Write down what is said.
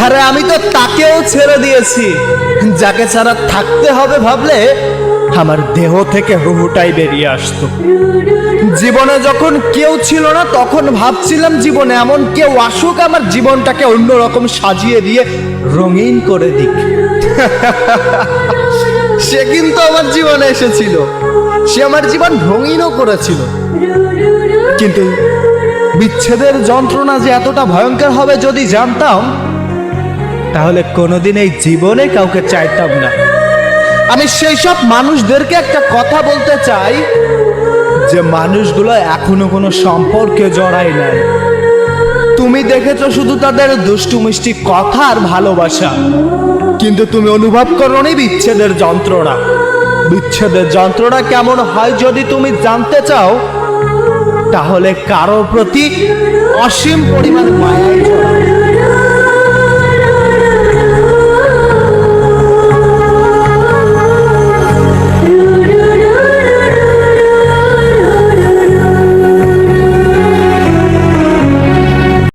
আরে আমি তো তাকেও ছেড়ে দিয়েছি যাকে ছাড়া থাকতে হবে ভাবলে আমার দেহ থেকে হুহুটাই বেরিয়ে আসতো। জীবনে যখন কেউ ছিল না তখন ভাবছিলাম জীবনে এমন কেউ আসুক আমার জীবনটাকে অন্যরকম সাজিয়ে দিয়ে রঙিন করে দিক। সে কিন্তু আমার জীবনে এসেছিল, সে আমার জীবন রঙিনও করেছিল, কিন্তু বিচ্ছেদের যন্ত্রণা যে এতটা ভয়ঙ্কর হবে যদি জানতাম তাহলে কোনোদিন এই জীবনে কাউকে চাইতাম না। আমি সেই সব মানুষদেরকে একটা কথা বলতে চাই যে মানুষগুলো এখনো কোনো সম্পর্কে জড়ায় নাই। তুমি দেখেছো শুধু তাদের দুষ্টু মিষ্টি কথা আর ভালোবাসা, কিন্তু তুমি অনুভব করোনি বিচ্ছেদের যন্ত্রণা। বিচ্ছেদের যন্ত্রণা কেমন হয় যদি তুমি জানতে চাও তাহলে কারো প্রতি অসীম পরিমাণ মায়ায় জড়াও।